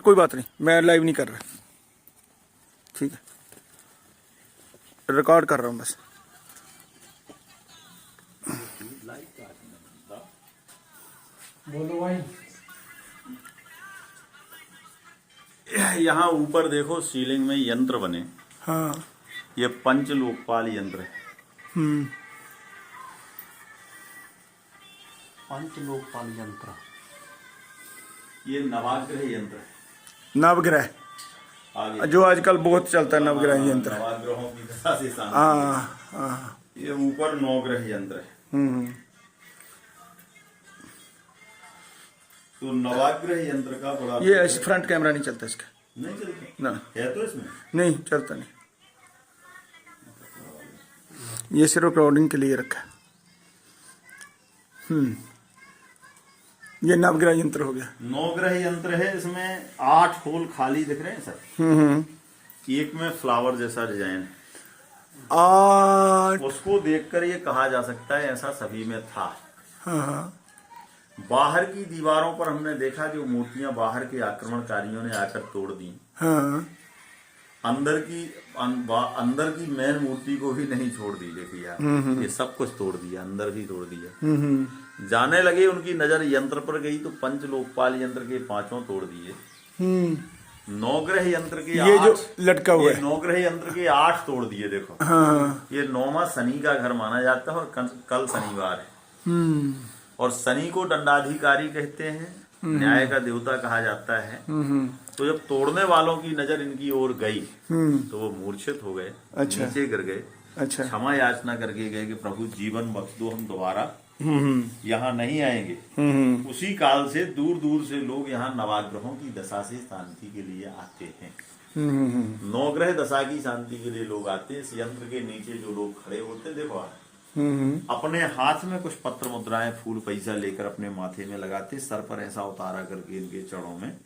कोई बात नहीं, मैं लाइव नहीं कर रहा, ठीक है, रिकॉर्ड कर रहा हूँ बस। बोलो भाई। यहाँ ऊपर देखो सीलिंग में यंत्र बने। हाँ। ये पंच लोकपाल यंत्र है। पंच लोकपाल यंत्र, ये नवाग्रह यंत्र है। नवग्रह आगे जो आजकल बहुत चलता है, नवग्रह यंत्र। नवाग्रहों की दशा से शांति। हाँ। ये ऊपर नवग्रह यंत्र है। तो नवाग्रह यंत्र का बड़ा ये ऐसे फ्रंट कैमरा नहीं चलता इसका, नहीं चलता ना है तो इसमें नहीं चलता, नहीं, ये सिर्फ रिकॉर्डिंग के लिए रखा है। ये नवग्रह यंत्र हो गया। नवग्रह यंत्र है, इसमें 8 होल खाली दिख रहे हैं सर। एक में फ्लावर जैसा डिजाइन है। 8 उसको देखकर ये कहा जा सकता है ऐसा सभी में था। हाँ। बाहर की दीवारों पर हमने देखा जो मूर्तियां बाहर के आक्रमणकारियों ने आकर तोड़ दी। हाँ। अंदर की मेन मूर्ति को भी नहीं छोड़ दी। देखिए आप, ये सब कुछ तोड़ दिया, अंदर भी तोड़ दिया। जाने लगे उनकी नजर यंत्र पर गई तो पंच लोकपाल यंत्र के 5 तोड़ दिए। नवग्रह यंत्र के ये 8, जो लटका हुआ है, नवग्रह यंत्र के 8 तोड़ दिए। देखो हाँ। ये 9वां शनि का घर माना जाता है और कल शनिवार है। और शनि को दंडाधिकारी कहते हैं, न्याय का देवता कहा जाता है। तो जब तोड़ने वालों की नजर इनकी ओर गई तो वो मूर्छित हो गए। अच्छा। नीचे गिर गए। अच्छा। क्षमा याचना करके गए कि प्रभु जीवन बख्श दो, हम दोबारा यहाँ नहीं आएंगे। उसी काल से दूर दूर से लोग यहाँ नवाग्रहों की दशा से शांति के लिए आते हैं। नवग्रह दशा की शांति के लिए लोग आते हैं। इस यंत्र के नीचे जो लोग खड़े होते, देखो आप, अपने हाथ में कुछ पत्र मुद्राएं, फूल पैसा लेकर अपने माथे में लगाते, सर पर ऐसा उतारा करके इनके चरणों में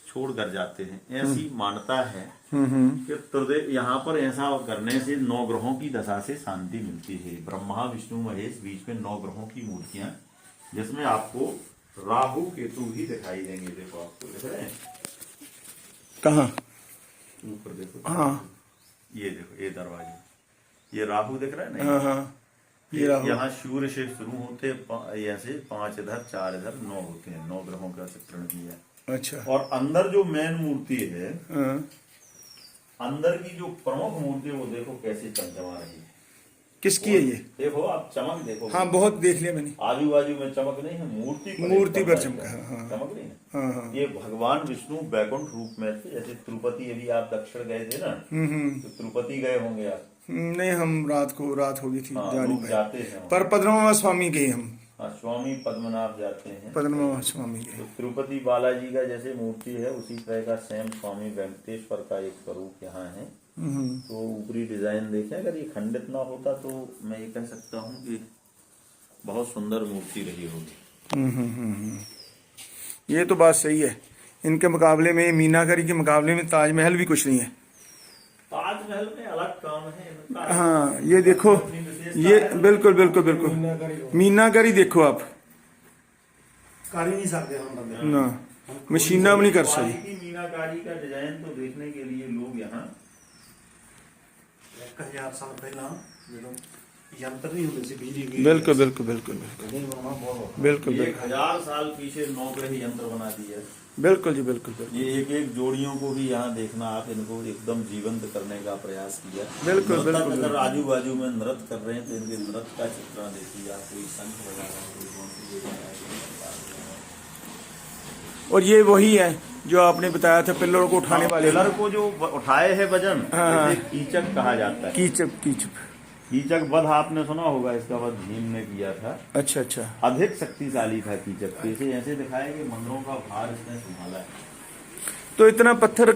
छोड़ कर जाते हैं। ऐसी मान्यता है कि यहाँ पर ऐसा करने से 9 ग्रहों की दशा से शांति मिलती है। ब्रह्मा विष्णु महेश, बीच में 9 ग्रहों की मूर्तियां, जिसमें आपको राहु केतु भी दिखाई देंगे। देखो आपको दिख रहे हैं कहाँ? ऊपर देखो। हाँ। ये देखो, ये दरवाजे, ये राहु दिख रहा है हाँ। नहीं? हाँ। ये राहु यहाँ सूर्य से शुरू होते ऐसे 5 इधर 4 इधर 9 होते हैं। 9 ग्रहों का चित्रण किया। अच्छा। और अंदर जो मेन मूर्ति है, हाँ। अंदर की जो प्रमुख मूर्ति, वो देखो कैसे चमचमा रही है। किसकी है ये? देखो आप, चमक देखो। हाँ, बहुत देख लिया मैंने। आजू बाजू में चमक नहीं है, मूर्ति पर चमका है। हाँ। चमक नहीं है। हाँ। ये भगवान विष्णु बैकुंठ रूप में थे। जैसे तिरुपति, अभी आप दक्षिण गए थे ना, तो तिरुपति गए होंगे आप। नहीं, हम रात हो गई थी, जा नहीं पाए। जाते हैं पर पद्मनाभ स्वामी गए हम। हाँ, स्वामी पद्मनाभ जाते हैं। पद्मनाभ स्वामी गए। तो तिरुपति बालाजी का जैसे मूर्ति है, उसी तरह का सेम स्वामी वेंकटेश्वर का एक स्वरूप यहाँ है। तो ऊपरी डिजाइन देखें, अगर ये खंडित ना होता तो मैं ये कह सकता हूँ कि बहुत सुंदर मूर्ति रही होगी। ये तो बात सही है। इनके मुकाबले में, मीनाकारी के मुकाबले में ताजमहल भी कुछ नहीं है। ताजमहल में अलग काम है इनका। हाँ, ये देखो, ये बिल्कुल बिल्कुल बिल्कुल मीनाकारी देखो आप, कर ही नहीं सकते हम बंदे ना मशीना भी नहीं कर सकती। मीनाकारी का डिजाइन तो देखने के लिए लोग यहाँ 1000 साल पहला यंत्र नहीं होते, बिजली। बिल्कुल बिल्कुल बिल्कुल बिल्कुल 1000 साल पीछे 9 ग्रह यंत्र बना दिया। बिल्कुल जी, बिल्कुल बिल्कुल। ये एक एक जोड़ियों को भी यहाँ देखना आप, इनको एकदम जीवंत करने का प्रयास किया। बिल्कुल बिल्कुल। अगर आजू बाजू में नृत्य कर रहे हैं तो इनके नृत्य का चित्रण देखिए आप। कोई शंख बजा रहा है, कोई बांसुरी बजा रहा है। और ये वही है जो आपने बताया था, पिल्लरों को उठाने वाले। पिलर को जो उठाए है वजन, हाँ। कीचक कहा जाता है। कीचक वध आपने सुना होगा, इसका वध भीम ने किया था। अच्छा अच्छा। अधिक शक्तिशाली था कीचक। ऐसे दिखाया कि मंदिरों का भार इसने संभाला है। तो इतना पत्थर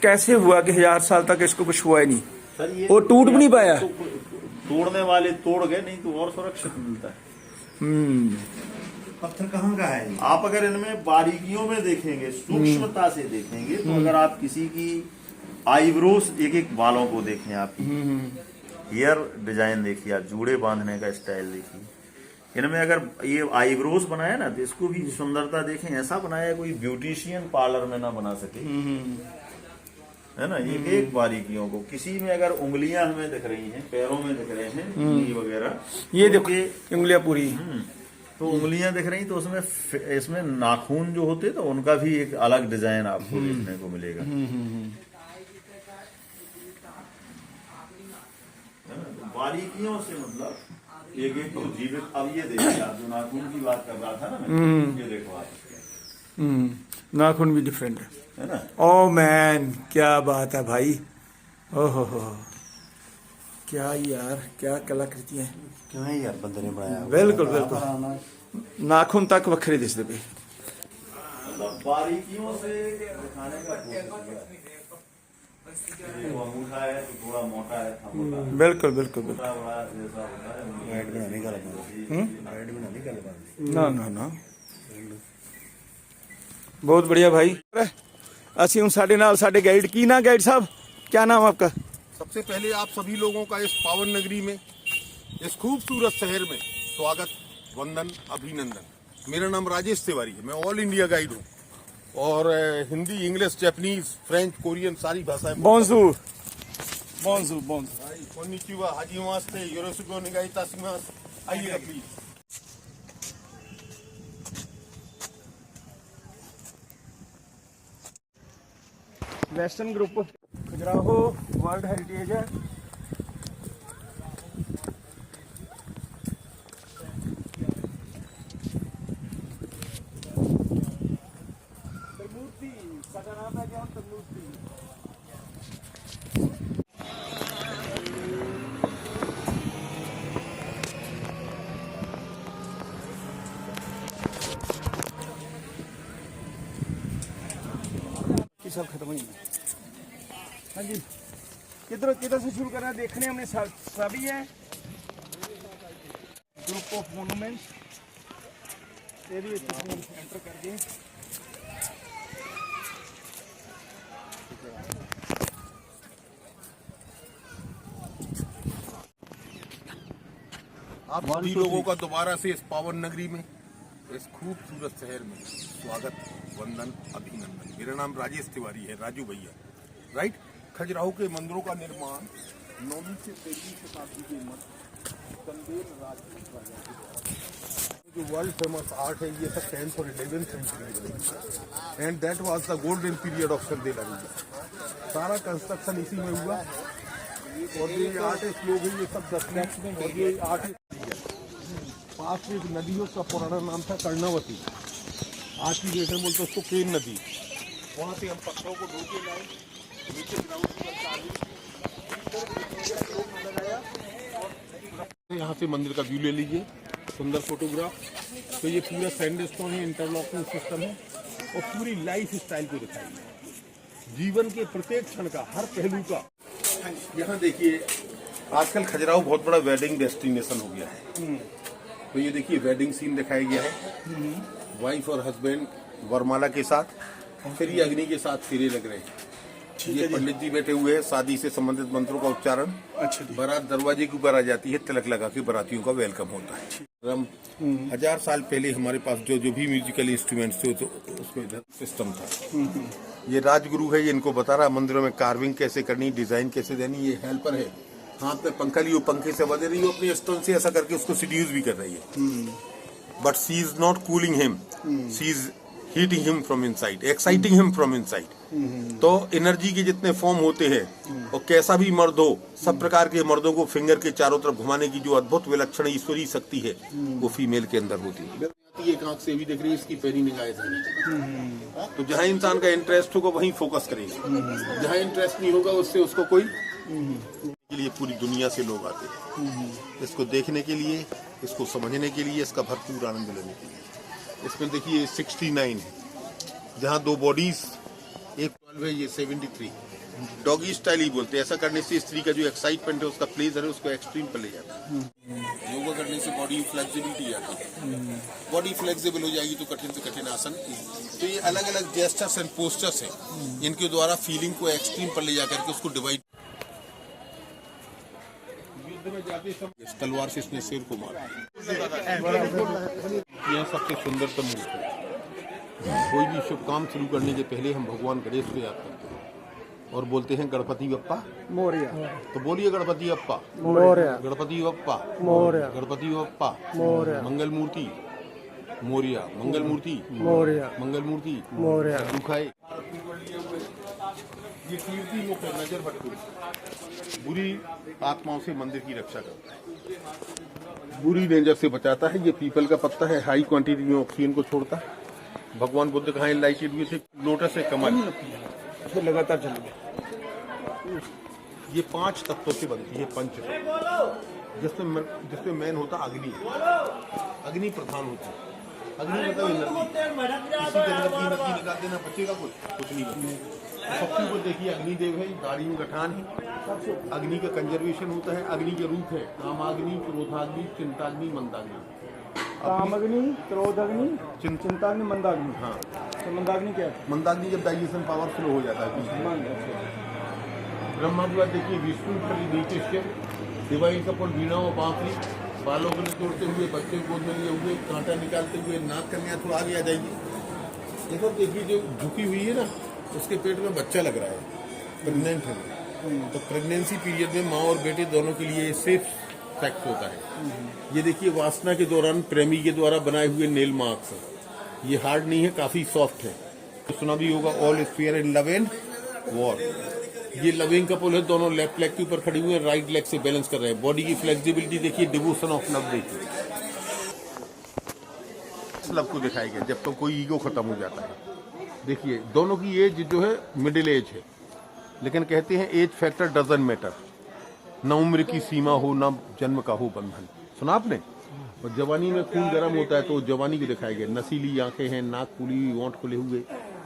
कैसे हुआ कि 1000 साल तक इसको कुछ हुआ ही नहीं? सर ये और टूट भी नहीं पाया? तोड़ने वाले तोड़ गए, नहीं तो और सुरक्षित मिलता है। पत्थर कहाँ का है? आप अगर इनमें बारीकियों में देखेंगे, सूक्ष्मता से देखेंगे, तो अगर आप किसी की आईब्रोस, एक एक बालों को देखें, आप हेयर डिजाइन देखिए, आप जूड़े बांधने का स्टाइल देखिए, इनमें अगर ये आईब्रोज बनाया ना तो इसको भी सुंदरता देखें, ऐसा बनाया है कोई ब्यूटिशियन पार्लर में ना बना सके, है ना। ये एक बारीकियों को, किसी में अगर उंगलियां हमें दिख रही हैं, पैरों में दिख रहे हैं उंगली वगैरह, ये तो देखो उंगलियां पूरी, तो उंगलियां दिख रही तो उसमें इसमें नाखून जो होते तो उनका भी एक अलग डिजाइन आपको देखने को मिलेगा। तो बारीकियों से मतलब एक एक तो जीवित। अब ये देखिए आप जो नाखून की बात कर रहा था ना मैं, ये देखो आप, नाखून भी डिफरेंट है ना। ओ मैन, क्या बात है भाई, ओहो हो, क्या यार, क्या कलाकृतियां हैं। क्यों है यार बंदे ने बनाया? बिल्कुल बिल्कुल, नाखून तक वखरे दिसते पे। मतलब बारीकियों से दिखाने का कोशिश किया। वो अंगूठा है तो थोड़ा मोटा है, मोटा बिल्कुल बिल्कुल बिल्कुल, बड़ा जैसा होता है। ऐड बनाने का लगा, ऐड बनाने का लगा। ना ना ना, बहुत बढ़िया भाई। असि हूँ साढ़े नाल साढ़े गाइड की ना, गाइड साहब क्या नाम आपका? सबसे पहले आप सभी लोगों का इस पावन नगरी में, इस खूबसूरत शहर में स्वागत, वंदन, अभिनंदन। मेरा नाम राजेश तिवारी है, मैं ऑल इंडिया गाइड हूँ और Hindi, English, Japanese, French, Korean सारी भाषाएं। बोंजूर बोंजूर बोंजूर, कोनिचिवा, हाजिमास्ते, योरोशिको निगाई तासिमास। आइएगा please. Western group Khajuraho world heritage है। तरमूर्ति, इसका नाम है क्या? तरमूर्ति। सब खत्म हो गया। हाँ जी, किधर किधर से शुरू करना देखने हमने सभी है। ग्रुप ऑफ मोनूमेंट्स ये भी एंटर कर दिए। आप सभी लोगों का दोबारा से इस पावन नगरी में, इस खूबसूरत शहर में स्वागत, वंदन, अभिनंदन। मेरा नाम राजेश तिवारी है, राजू भैया, राइट। खजुराहो के मंदिरों का निर्माण 9वीं से 13वीं शताब्दी के मध्य चंदेल राजपूत राजा के द्वारा। जो वर्ल्ड फेमस आर्ट है ये सब 10th और 11th सेंचुरी में, and that was the golden period of Chandel raja. सारा कंस्ट्रक्शन इसी में हुआ और ये आर्टिस्ट लोग हैं, ये सब 10 में, और ये आर्टिस्ट पास में एक नदी है, उसका पुराना नाम था कर्णावती। आज की डेट में बोलते उसको केन नदी। वहाँ से हम पत्थरों को ढो के लाए, नीचे ग्राउंड लगाया और यहाँ से मंदिर का व्यू ले लीजिए, सुंदर फोटोग्राफ। तो ये पूरा सैंडस्टोन है, इंटरलॉकिंग सिस्टम है और पूरी लाइफ स्टाइल को दिखाई, जीवन के प्रत्येक क्षण का, हर पहलू का। यहाँ देखिए, आजकल खजुराहो बहुत बड़ा वेडिंग डेस्टिनेशन हो गया है। तो ये देखिए वेडिंग सीन दिखाया गया है, वाइफ और हस्बैंड वरमाला के साथ, फिर ये अग्नि के साथ फेरे लग रहे हैं। ये पंडित जी बैठे हुए हैं, शादी से संबंधित मंत्रों का उच्चारण। अच्छा, बारात दरवाजे के ऊपर आ जाती है, तिलक लगा के बारातियों का वेलकम होता है। हम 1000 साल पहले हमारे पास जो भी म्यूजिकल इंस्ट्रूमेंट्स थे तो उसमें सिस्टम था। ये राजगुरु है, ये इनको बता रहा मंदिरों में कार्विंग कैसे करनी, डिजाइन कैसे देनी। ये हेल्पर है, हाथ में पंखा लियो, पंखे से बजे रही हो, अपने स्टोन से ऐसा करके उसको सीड्यूस भी कर रही है। But she is not cooling him, she is heating him from inside, exciting him from inside. तो एनर्जी के जितने फॉर्म होते हैं और कैसा भी मर्द हो, सब प्रकार के मर्दों को फिंगर के चारों तरफ घुमाने की जो अद्भुत विलक्षण ईश्वरीय शक्ति है वो फीमेल के अंदर होती है। एक आंख से भी देख रही है, इसकी पैनी निगाहें हैं। तो जहाँ इंसान का इंटरेस्ट होगा वहीं फोकस करेगा, जहाँ इंटरेस्ट नहीं होगा उससे उसको कोई के लिए पूरी दुनिया से लोग आते हैं इसको देखने के लिए, इसको समझने के लिए, इसका भरपूर आनंद लेने के लिए। इसमें देखिए 69 है, जहाँ दो बॉडीज, एक 12 है, ये 73। डॉगी स्टाइल ही बोलते हैं। ऐसा करने से स्त्री का जो एक्साइटमेंट है, उसका प्लेजर है, उसको एक्सट्रीम पर ले जाता है। योगा करने से बॉडी फ्लेक्सिबिलिटी आती है, बॉडी फ्लेक्सिबल हो जाएगी तो कठिन से कठिन आसन। तो ये अलग अलग जेस्चर्स एंड पोस्टर्स हैं, इनके द्वारा फीलिंग को एक्सट्रीम पर ले जाकर के उसको डिवाइड। युद्ध में में जाते सब इस तलवार से इसने शेर को मारा। यह सबसे सुंदरतम मूर्ति है। कोई भी शुभ काम शुरू करने के पहले हम भगवान गणेश को याद करते हैं और बोलते हैं गणपति बप्पा मोरया। तो बोलिए गणपति बप्पा मोरया। गणपति बप्पा मोरया। गणपति बप्पा मोरया। मंगल मूर्ति मोरिया मंगल मूर्ति मोरया। मंगल मूर्ति मोरया। दुखाए। ये कीर्ति मुक्त नजर भटकू बुरी आत्माओं से मंदिर की रक्षा करता है, बुरी डेंजर से बचाता है। ये पीपल का पत्ता है, हाई क्वांटिटी में ऑक्सीजन को छोड़ता है। भगवान बुद्ध कहाँ एनलाइटेड हुए थे? लोटस है कमल, लगातार चलेंगे। ये 5 तत्वों से बनती है पंच, जिसमें मेन होता अग्नि, अग्नि प्रधान होती है। अग्नि मतलब एनर्जी, किसी के अंदर की एनर्जी निकाल देना बचेगा कुछ नहीं बचेगा। सबसे ऊपर देखिए अग्निदेव है, दाढ़ी में गठान है, अग्नि का कंजर्वेशन होता है। अग्नि के रूप है कामाग्नि, क्रोधाग्नि, चिंताग्नि, मंदाग्नि। कामग्नि, क्रोधाग्नि, चिंताग्नि, मंदाग्नि। हाँ, तो मंदाग्नि क्या है? मंदाग्नि जब डाइजेशन पावर स्लो हो जाता है। ब्रह्मा के बाद देखिए विष्णु नीचे शिव, दिवाली का पुल वीणा और बांसुरी, बालों को तोड़ते हुए, बच्चे को गोद में लिए हुए, कांटा निकालते हुए, नाक कन्या तो आगे आ जाएगी। देखो देखिए जो झुकी हुई है ना, उसके पेट में बच्चा लग रहा है, प्रेग्नेंट है। तो प्रेगनेंसी पीरियड में माँ और बेटे दोनों के लिए सेफ फैक्ट होता है। ये देखिए वासना के दौरान प्रेमी के द्वारा बनाए हुए नेल मार्क्स है। ये हार्ड नहीं है, काफी सॉफ्ट है। तो सुना भी होगा all is fair in love and war. ये लविंग कपल है, दोनों लेफ्ट लेग के ऊपर खड़े हुए हैं, राइट लेग से बैलेंस कर रहे हैं। बॉडी की फ्लेक्सिबिलिटी देखिए, डिवोशन ऑफ लव देखिए। लव को दिखाया गया जब तो कोई ईगो खत्म हो जाता है। देखिए दोनों की एज जो है मिडिल एज है, लेकिन कहते हैं एज फैक्टर डजंट मैटर। न उम्र की सीमा हो, न जन्म का हो बंधन। सुना आपने? और जवानी में खून गर्म होता है तो जवानी को दिखाया गया। नसीली आंखें हैं, नाक खुली हुई, होंठ खुले हुए,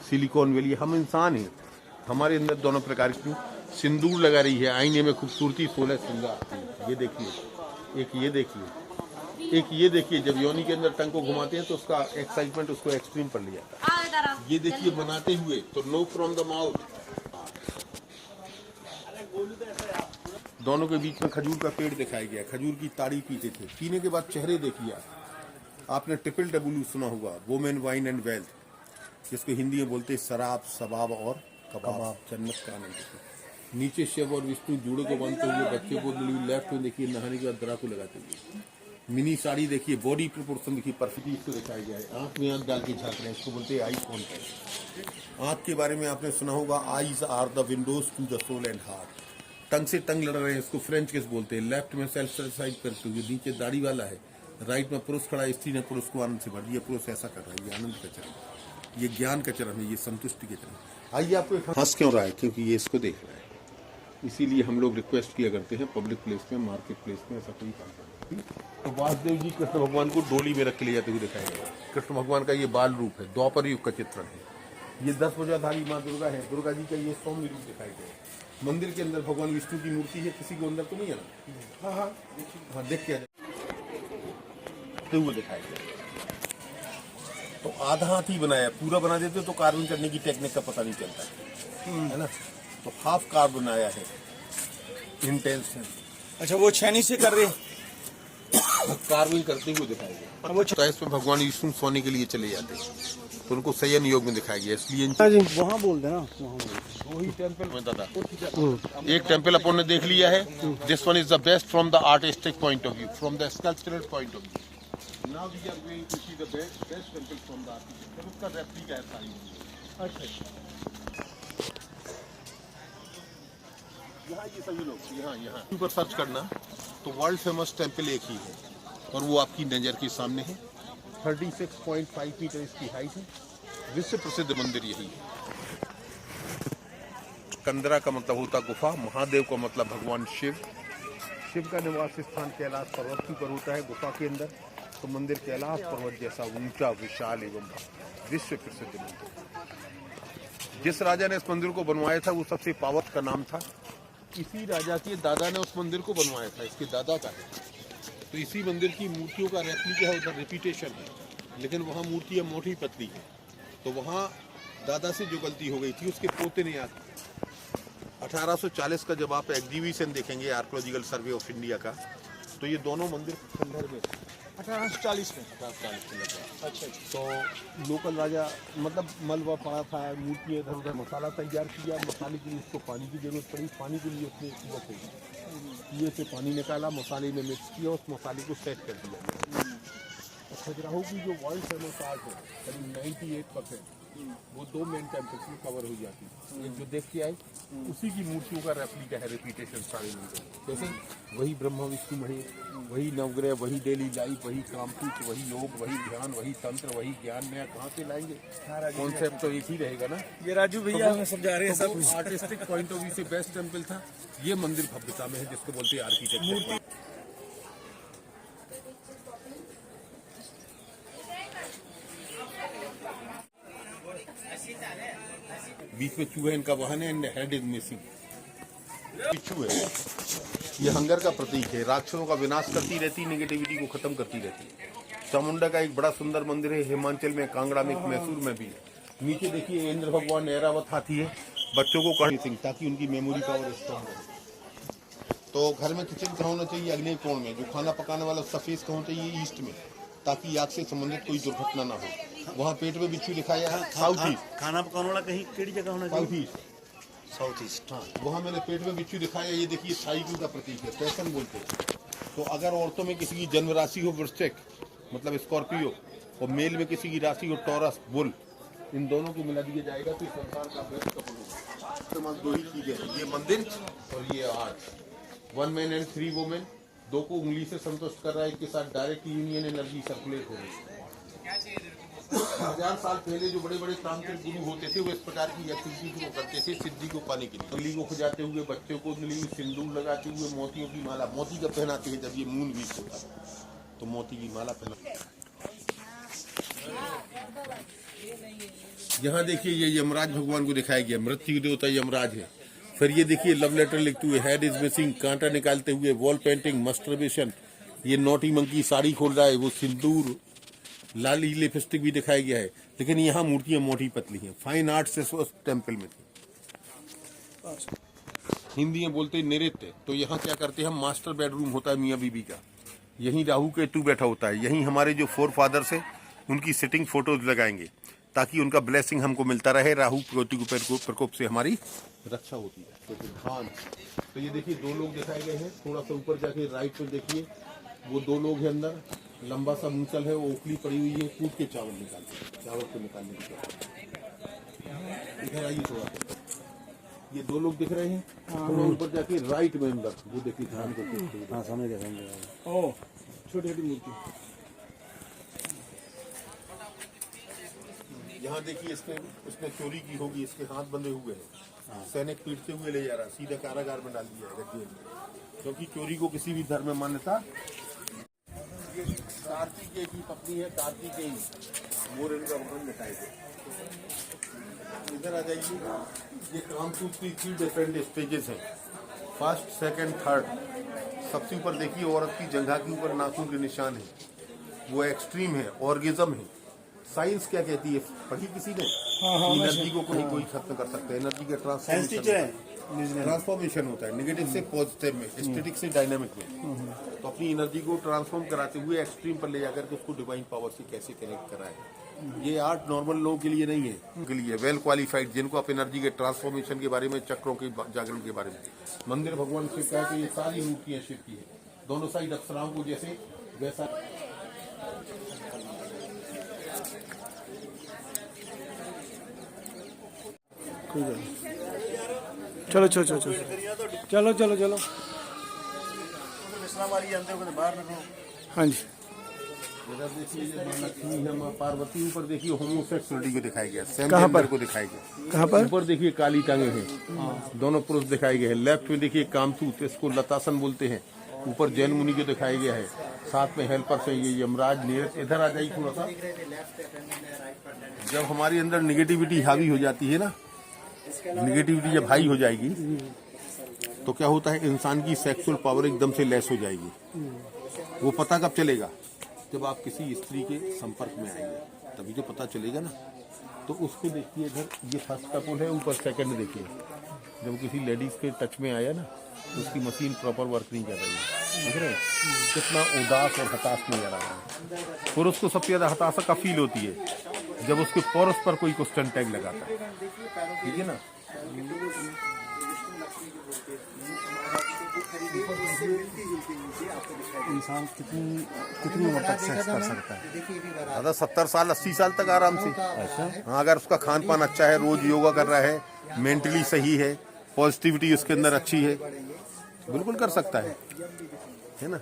सिलिकॉन वैली। हम इंसान हैं, हमारे अंदर दोनों प्रकार की सिंदूर लगा रही है। आईने में खूबसूरती 16 श्रृंगार। ये देखिए, एक ये देखिए, एक ये देखिए। जब योनि के अंदर टंग को घुमाते हैं तो उसका एक्साइटमेंट उसको एक्सट्रीम पर ले जाता है। ये देखिए बनाते हुए, तो नो फ्रॉम द माउथ। दोनों के बीच में खजूर का पेड़ दिखाया गया। खजूर की ताड़ी पीते थे। पीने के बाद चेहरे देखिए आपने ट्रिपल डब्ल्यू सुना होगा, वुमेन, वाइन एंड वेल्थ, जिसको हिंदी में बोलते हैं शराब, शबाब और कबाब। जन्नत का आनंद। नीचे शिव और विष्णु जूड़े को बांधते हुए, बच्चे को लेफ्ट में देखिए नहाने के बाद दरा को लगाते हुए। मिनी साड़ी देखिए, बॉडी प्रोपोर्शन देखिए, परफेक्टली इसको दिखाया गया है। आंख में आंख डाल के झांक रहे हैं, इसको बोलते हैं आई कॉन्टैक्ट। आंख के बारे में आपने सुना होगा, eyes are the windows to the soul and heart. टंग से टंग लड़ रहे हैं, इसको फ्रेंच किस बोलते हैं। लेफ्ट में सेल्फ सेटिस्फाइड करते हुए, नीचे दाढ़ी वाला है, राइट में पुरुष खड़ा है, स्त्री ने पुरुष को आनंद से भर दिया। पुरुष ऐसा कर रहा है, ये आनंद का चरण, ये ज्ञान का चरण है, ये संतुष्टि के चरण। आइए आपको हंस क्यों रहा है? क्योंकि ये इसको देख रहा है। इसीलिए हम लोग रिक्वेस्ट किया करते हैं पब्लिक प्लेस में, मार्केट प्लेस में ऐसा कोई काम करना। तो वासुदेव जी कृष्ण भगवान को डोली में रख के ले जाते हुए दिखाया गया। कृष्ण भगवान का ये बाल रूप है, द्वापर युग का चित्रण है। ये 10 भुजाधारी माँ दुर्गा है। दुर्गा जी का ये सौम्य रूप दिखाया गया। मंदिर के अंदर भगवान विष्णु की मूर्ति है। किसी को अंदर तो नहीं है ना? हाँ, देख के हुए दिखाया गया। तो आधा हाथ ही बनाया, पूरा बना देते तो कार्विंग करने की टेक्निक का पता नहीं चलता है ना। तो हाफ कार्व बनाया है, इंटेंस है। अच्छा, वो छैनी से कर रहे कार्विंग करते हुए दिखाया गया। और वो इसमें भगवान विष्णु सोने के लिए चले जाते हैं, तो उनको संयम योग में दिखाया गया। इसलिए वहाँ बोल देना, वही टेम्पल में दादा एक टेम्पल अपन ने देख लिया है। This one is the best from the artistic point of view, from the sculptural point of view. Now we are going to see the best temple from the artistic. उसका replica है सारी। अच्छा, यहाँ ये सभी लोग यहाँ ऊपर सर्च करना तो वर्ल्ड फेमस टेम्पल एक ही है, और वो आपकी नजर के सामने है। 36.5 मीटर इसकी हाइट है। विश्व प्रसिद्ध मंदिर यही है। कंदरा का मतलब होता गुफा, महादेव का मतलब भगवान शिव। शिव का निवास स्थान कैलाश पर्वत के ऊपर होता है, गुफा के अंदर। तो मंदिर कैलाश पर्वत जैसा ऊंचा, विशाल एवं विश्व प्रसिद्ध मंदिर। जिस राजा ने इस मंदिर को बनवाया था वो सबसे पावत का नाम था। इसी राजा के दादा ने उस मंदिर को बनवाया था, इसके दादा का है। तो इसी मंदिर की मूर्तियों का रेप्लिका है, उधर रिपीटेशन है, लेकिन वहाँ मूर्तियाँ मोटी पतली है। तो वहाँ दादा से जो गलती हो गई थी उसके पोते ने 1840 का जब आप एग्जीबिशन देखेंगे आर्कोलॉजिकल सर्वे ऑफ इंडिया का, तो ये दोनों मंदिर खंडहर में 1840 में। 1840 में लगा। अच्छा अच्छा। तो लोकल राजा मतलब मलबा पड़ा था, मूर्तियाँ इधर उधर, मसाला तैयार किया, मसाले के लिए उसको पानी की जरूरत पड़ी, पानी के लिए उसने कुआं खोदा, कुएं से पानी निकाला, मसाले में मिक्स किया, उस मसाले को सेट कर दिया। और खजुराहो की जो वर्ल्ड फेमस आर्ट है करीब 98% वो 2 मेन टेम्पल्स में कवर हो जाती है। एक जो देख के आए उसी की मूर्तियों का रेप्लिका है, रिपीटेशन सारे मंदिर, जैसे वही ब्रह्मा विष्णु महेश, वही नवग्रह, वही डेली लाइफ, वही कामसूत्र, वही योग, वही ध्यान, वही तंत्र, वही ज्ञान, नया कहाँ से लाएंगे? कॉन्सेप्ट तो एक ही रहेगा ना। ये राजू भैया हमें समझा रहे हैं सब कुछ। आर्टिस्टिक पॉइंट ऑफ व्यू से बेस्ट टेम्पल था। ये मंदिर भव्यता में है जिसको बोलते हैं आर्किटेक्चर। बीच में चूहे इनका वाहन है, एंड हेड इज मिसिंग। चूहे ये हंगर का प्रतीक है, राक्षसों का विनाश करती रहती, नेगेटिविटी को खत्म करती रहती। चामुंडा का एक बड़ा सुंदर मंदिर है हिमाचल में, कांगड़ा में, मैसूर में भी। नीचे देखिए इंद्र भगवान ऐरावत हाथी है, बच्चों को कहीं ताकि उनकी मेमोरी पावर स्ट्रॉन्ग हो। तो घर में किचन कहाँ होना चाहिए? अगले कोण में। जो खाना पकाने वाला उसका फेस कहाँ होना चाहिए? ईस्ट में, ताकि आग से संबंधित कोई दुर्घटना ना हो। वहाँ पेट में बिच्छू दिखाया है साउथ ईस्ट। खाना पकाने वाला कहीं केड़ी जगह होना साउथ चाहिए? East, south east. हाँ, वहाँ मैंने पेट में बिच्छू दिखाया। ये देखिए साइकिल का प्रतीक है, पैसन बोलते हैं। तो अगर औरतों में किसी की जन्म राशि हो वृश्चिक मतलब स्कॉर्पियो, और मेल में किसी की राशि हो टॉरस बुल, इन दोनों को मिला दिया जाएगा तो संसार का बेस्ट कपल होगा। तो 2 ही चीजें हैं, ये मंदिर और ये आर्ट। 1 मैन एंड 3 वुमेन, 2 को उंगली से संतुष्ट कर रहा है, इसके साथ डायरेक्ट यूनियन एनर्जी सर्कुलेट हो रही है। 1000 साल पहले जो बड़े बड़े तांत्रिक गुरु होते थे वो इस प्रकार की एक्टिविटी को करते थे सिद्धि को पाने के लिए। उंगली को खुजाते हुए, बच्चों को उंगली में सिंदूर लगाते हुए, मोतियों की माला, मोती का पहनाते हैं जब ये मून वीक होता है तो मोती की माला पहना। यहाँ देखिए ये यमराज भगवान को दिखाया गया, मृत्यु देवता यमराज है। फिर ये देखिए लव लेटर लिखते हुए, हेड इज मिसिंग, कांटा निकालते हुए, वॉल पेंटिंग, मस्टरबेशन, ये नोटी मंकी साड़ी खोल रहा है, वो सिंदूर, लाली लिपस्टिक भी दिखाया गया है। लेकिन यहाँ मूर्तियां मोटी पतली हैं। फाइन आर्ट से उस टेम्पल में थी। हिंदी में बोलते हैं नृत्य। तो यहाँ क्या करते हैं हम, मास्टर बेडरूम होता है मियाँ बीबी का, यहीं राहु केतु बैठा होता है, यहीं हमारे जो 4 फादर्स हैं उनकी सिटिंग फोटोज लगाएंगे ताकि उनका ब्लेसिंग हमको मिलता रहे, राहु केतु के प्रकोप से हमारी रक्षा होती है। तो ये देखिए 2 लोग दिखाए गए हैं। थोड़ा सा ऊपर जाके राइट में देखिए वो 2 लोग हैं अंदर, लंबा सा मूंचल है, वो ओखली पड़ी हुई है, कूट के चावल निकालते हैं, चावल को निकालने की। इधर आइए थोड़ा सा, ये 2 लोग दिख रहे हैं। थोड़ा ऊपर जाके राइट में अंदर वो देखिए ध्यान करके। हाँ समझ गया। ओ छोटी छोटी मूर्ति। यहाँ देखिए इसने चोरी की होगी, इसके हाथ बंधे हुए हैं, सैनिक पीटते हुए ले जा रहा है, सीधा कारागार में डाल दिया है जेल में, क्योंकि चोरी को किसी भी धर्म में मान्यता। कार्तिकेय की पत्नी है, कार्तिकेय मोर इनका वहन मिटाए थे। इधर आ जाइए, ये कामसूत्र की 3 डिफरेंट स्टेजेस हैं, फर्स्ट, सेकंड, थर्ड। सबसे ऊपर देखिए औरत की जंघा के ऊपर नाखून के निशान है, वो एक्सट्रीम है, ऑर्गेजम है। साइंस क्या कहती है, पढ़ी किसी ने? एनर्जी को कोई खत्म कर सकता है, एनर्जी का ट्रांसफॉर्मेशन होता है, नेगेटिव से पॉजिटिव में, स्टैटिक से डायनामिक में। तो अपनी एनर्जी को ट्रांसफॉर्म कराते हुए एक्सट्रीम पर ले जाकर के उसको डिवाइन पावर से कैसे कनेक्ट कराए। ये आर्ट नॉर्मल लोगों के लिए नहीं है, उनके लिए वेल क्वालिफाइड, जिनको आप एनर्जी के ट्रांसफॉर्मेशन के बारे में, चक्रों के जागरण के बारे में। मंदिर भगवान शिव का है, तो ये सारी मूर्तियां शिव की है, दोनों साइड अप्सराओं को जैसे वैसा। चलो चलो चलो चलो चलो चलो चलो। बाहर निकलो। हाँ जी। इधर देखिए ये मां लक्ष्मी है, मां पार्वती। ऊपर देखिए होमोसेक्सुअलिटी को दिखाया गया, सेम कहाँ पर? जेंडर को दिखाया गया। कहाँ पर? ऊपर देखिए काली टांगे हैं, दोनों पुरुष दिखाए गए हैं। लेफ्ट में देखिए कामसूत, इसको लतासन बोलते हैं, ऊपर जैन मुनि को दिखाया गया है, साथ में हेल्पर्स है, ये यमराज नीरज। इधर आ जाइए थोड़ा सा। जब हमारे अंदर निगेटिविटी हावी हो जाती है ना, निगेटिविटी जब हाई हो जाएगी तो क्या होता है, इंसान की सेक्सुअल पावर एकदम से लेस हो जाएगी। वो पता कब चलेगा, जब आप किसी स्त्री के संपर्क में आएंगे, तभी तो पता चलेगा ना। तो उसको देखिए, इधर ये फर्स्ट कपल है, ऊपर सेकंड देखिए। जब किसी लेडीज के टच में आया ना, तो उसकी मशीन प्रॉपर वर्क नहीं कर रही है। देख रहे हैं कितना उदास और हताश नजर आ रहा है। पुरुष को सबसे ज्यादा हताशा का फील होती है जब उसके पौरुष पर कोई क्वेश्चन टैग लगाता है, ठीक है ना। इंसान कितनी उम्र तक सेक्स कर सकता है? दादा 70 साल 80 साल तक आराम से। अच्छा हाँ, अगर उसका खान पान अच्छा है, रोज योगा कर रहा है, मेंटली सही है, पॉजिटिविटी उसके अंदर अच्छी है, बिल्कुल कर सकता है ना।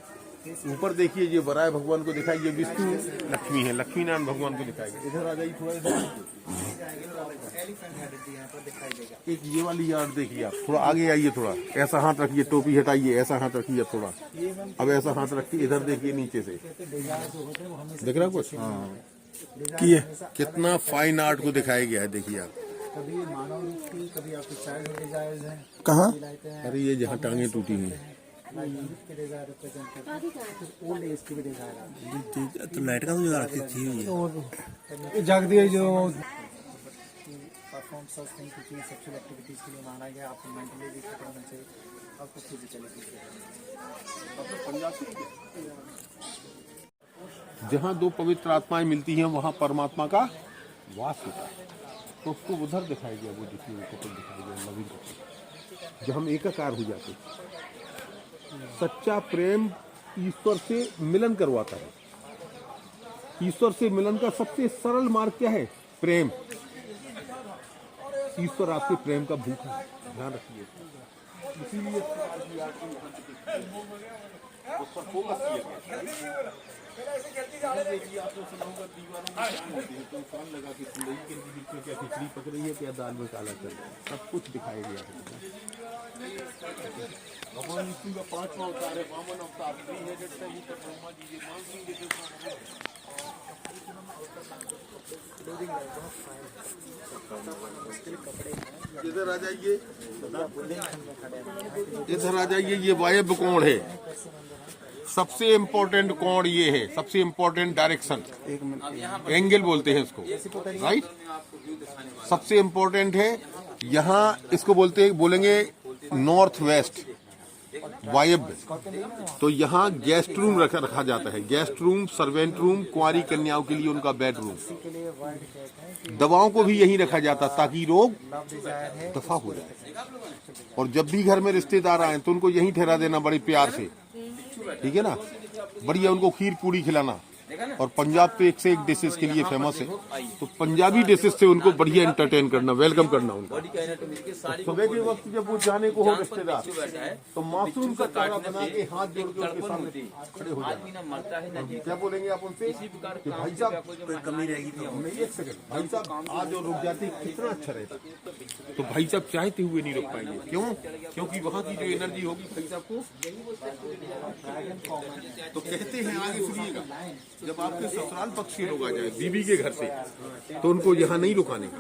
ऊपर देखिए ये वराय भगवान को दिखाई, ये विष्णु लक्ष्मी है, लक्ष्मी नारायण भगवान को दिखाएगा। इधर आ जाइए थोड़ा, एक ये वाली यार्ड देखिए आप, थोड़ा आगे आइए, थोड़ा ऐसा हाथ रखिए, टोपी हटाइए, ऐसा हाथ रखिए थोड़ा, अब ऐसा हाथ रखिए, इधर देखिए नीचे से, देख रहा कुछ कितना फाइन आर्ट को दिखाया गया है, देखिए आप। कभी मानव रूप की, कभी आपके चाइल्ड डिजायर्स हैं, कहाँ? अरे ये जहाँ टांगे टूटी हैं, ओल्ड एज की भी डिजायर तो लाइट का जुगाड़ थी जागती है जो परफॉर्म सच थिंग कुछ सेक्सुअल एक्टिविटीज के लिए माना गया। आपको मेंटली भी फिट होना चाहिए, आपको फिजिकली भी। जहाँ दो पवित्र आत्माएं मिलती हैं वहाँ परमात्मा का वास होता है, तो उसको उधर दिखाया गया, वो देखिए वो कपल दिखाया गया नवीन कपल, जब हम एकाकार हो जाते हैं। सच्चा प्रेम ईश्वर से मिलन करवाता है। ईश्वर से मिलन का सबसे सरल मार्ग क्या है? प्रेम। ईश्वर आपके प्रेम का भूखा है, ध्यान रखिए। इसीलिए उस पर फोकस किया। देखिए आपने सुना होगा दीवारों में तो कान लगा के सुंदरी के बीच में क्या खिचड़ी पक रही है, क्या दाल में काला चल रहा है, सब कुछ दिखाया गया है। भगवान विष्णु का 5वां अवतार है, वामन अवतार, 3 हेडेड से ऊपर ब्रह्मा जी, ये मानसिंह जी के इधर आ जाइए, इधर आ जाइए, ये वायव्य कोण है। सबसे इम्पोर्टेंट कोण ये है, सबसे इम्पोर्टेंट डायरेक्शन, एंगल बोलते हैं इसको, राइट। सबसे इम्पोर्टेंट है यहाँ, इसको बोलेंगे नॉर्थ वेस्ट, वायव्य। तो यहाँ गेस्ट रूम रखा जाता है, गेस्ट रूम, सर्वेंट रूम, कुंवारी कन्याओं के लिए उनका बेडरूम। दवाओं को भी यहीं रखा जाता ताकि रोग दफा हो जाए। और जब भी घर में रिश्तेदार आए तो उनको यहीं ठहरा देना बड़े प्यार से, ठीक है ना, बढ़िया उनको खीर पूड़ी खिलाना। और पंजाब तो एक से एक डिशेस के लिए फेमस है, तो पंजाबी डिशेस से उनको बढ़िया एंटरटेन करना, वेलकम करना उनका। सुबह के वक्त जब वो जाने को हो रिश्तेदार, तो मासूम का चेहरा बना के हाथ जोड़ के उनके सामने खड़े हो जाए। क्या बोलेंगे आप उनसे कि भाई साहब कोई कमी रहेगी तो नहीं, एक सेकंड भाई साहब आज और रुक जाते कितना अच्छा रहता। तो भाई साहब चाहते हुए नहीं रुक पाएंगे, क्यों? क्योंकि वहाँ की जो एनर्जी होगी भाई साहब को। तो कहते हैं, आगे सुनिएगा, जब आपके ससुराल पक्ष के लोग आ जाए बीबी के घर से, तो उनको यहाँ नहीं रुकाने का,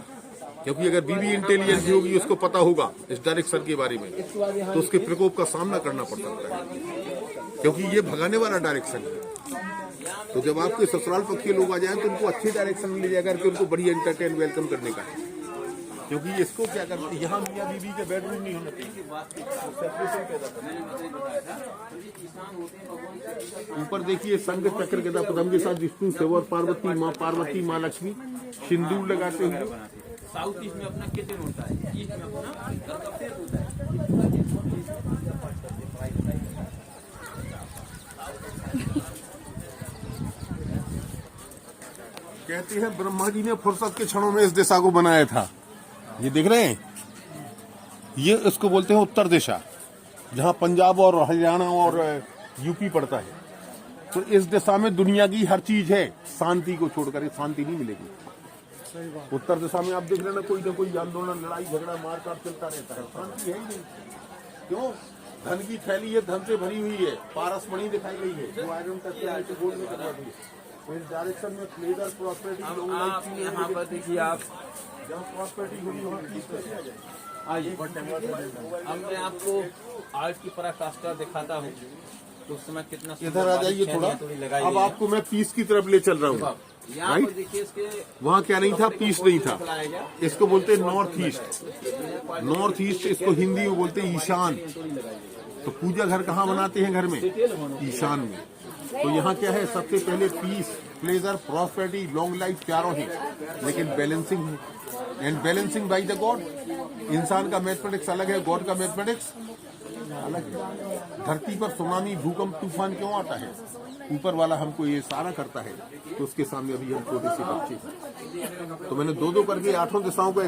क्योंकि अगर बीबी इंटेलिजेंट होगी, उसको पता होगा इस डायरेक्शन के बारे में, तो उसके प्रकोप का सामना करना पड़ सकता है, क्योंकि ये भगाने वाला डायरेक्शन है। तो जब आपके ससुराल पक्ष के लोग आ जाए तो उनको अच्छे डायरेक्शन में ले जाकर के उनको बढ़िया एंटरटेन वेलकम करने का है। क्योंकि इसको क्या करते हैं, यहाँ मियाँ बीबी के बेडरूम नहीं होना चाहिए, सेपरेशन पैदा करना। ऊपर देखिए संग चक्र गदा पद्म के साथ विष्णु शिव और पार्वती, माँ पार्वती, माँ लक्ष्मी सिंदूर लगाते हुए। साउथ ईस्ट में अपना किचन होता है, ईस्ट में अपना घर का फेस होता है। कहते हैं ब्रह्मा जी ने फुर्सत के क्षणों में इस दिशा को बनाया था। ये देख रहे हैं, ये इसको बोलते हैं उत्तर दिशा, जहाँ पंजाब और हरियाणा और यूपी पड़ता है। तो इस दिशा में दुनिया की हर चीज है, शांति को छोड़कर शांति नहीं मिलेगी। उत्तर दिशा में आप देख रहे ना कोई आंदोलन, लड़ाई झगड़ा, मारकाट चलता रहता है, शांति है ही नहीं। क्यों? धन की थैली है, धन से भरी हुई है, पारस मणि दिखाई गई है, जो आयरन का गोल्ड में कन्वर्ट है। तो इस डायरेक्शन में प्लेजर, प्रॉस्पेरिटी, आप यहाँ पर देखिए, आप जहाँ प्रॉस्पेरिटी हुई वहाँ चीज कैसे आ जाए। आइए, अब मैं आपको आर्ट की पराकाष्ठा दिखाता हूँ, तो उस समय कितना इधर आ जाइए थोड़ा। अब आपको मैं पीस की तरफ ले चल रहा हूँ, राइट। देखिए इसके वहाँ क्या नहीं था, पीस नहीं था। इसको बोलते हैं नॉर्थ ईस्ट। नॉर्थ ईस्ट इसको हिंदी में बोलते हैं ईशान। तो पूजा घर कहाँ बनाते हैं घर में? ईशान में। तो यहाँ क्या है, सबसे पहले peace, pleasure, prosperity, long life चारों हैं, लेकिन बैलेंसिंग है। And balancing by the God. इंसान का मैथमेटिक्स अलग है, गॉड का मैथमेटिक्स अलग है। धरती पर सुनामी, भूकंप, तूफान क्यों आता है? ऊपर वाला हमको ये सारा करता है, तो उसके सामने अभी हम छोटे से बच्चे हैं। तो मैंने दो करके 8 दिशाओं को